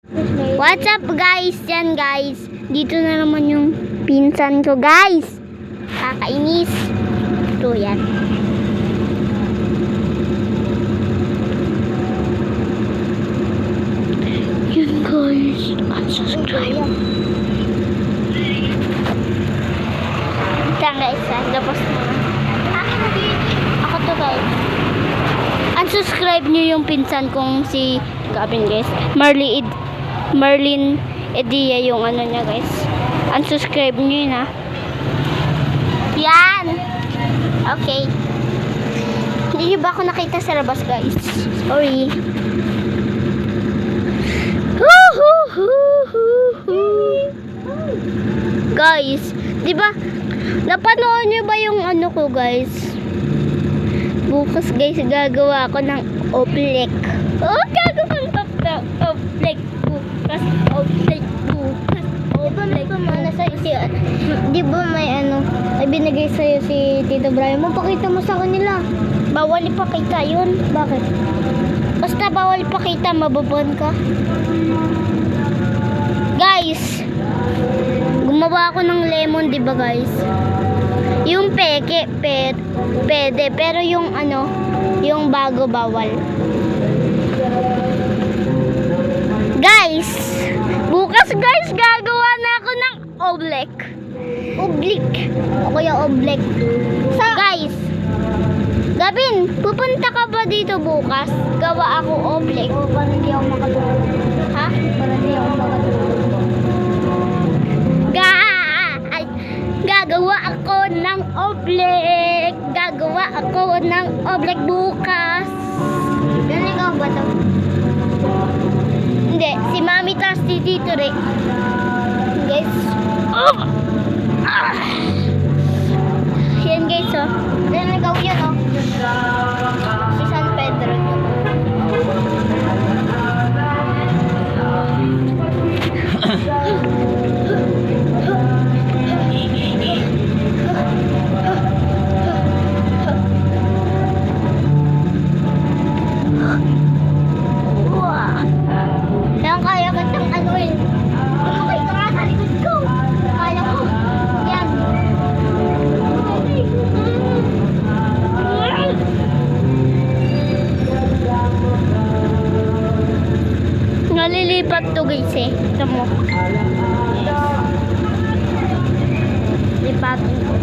What's up guys? Yan guys. Dito na naman yung pinsan ko guys. Kakainis. Ito yan. Yun guys. Unsubscribe. Ito guys. Tapos na. Ako to guys. Unsubscribe nyo yung pinsan kong si Gavin guys. Marlene Edia yung ano niya guys. Unsubscribe nyo yun ha. Yan. Okay. Hindi nyo ba ako nakita sa labas guys? Sorry. Guys, di ba? Napanood nyo ba yung ano ko guys? Bukas guys, gagawa ako ng oblek. Oh, gagawa ng oblek. Bukas, oblek. Bukas, oblek. Di ba may ano, ay binigay sa'yo si Tito Brian mo? Pakita mo sa kanila. Bawal ipakita yun. Bakit? Basta bawal ipakita, mababon ka. Guys, gumawa ako ng lemon, di ba guys? Yung peke, pwede. Pero yung ano, yung bago bawal. Guys, bukas guys, gagawa na ako ng oblek. Oblek. O kaya oblek. Guys, Gavin, pupunta ka ba dito bukas? Gawa ako oblek. O, para hindi ako makatulog. Ha? Para hindi ako makatulog. Gagawa ako ng oblek. Gagawa ako ng oblek bukas. Yan ikaw ba to? Hindi, si Mami tas si Tito Re. Guys. Yan guys oh. Yan ikaw yun oh. Si San Pedro. Kaya kitang anuin. Okay, ito nga sa likod ko. Kaya ko. Yan. Nalilipat to guys eh. Ito mo. Lipatin ko.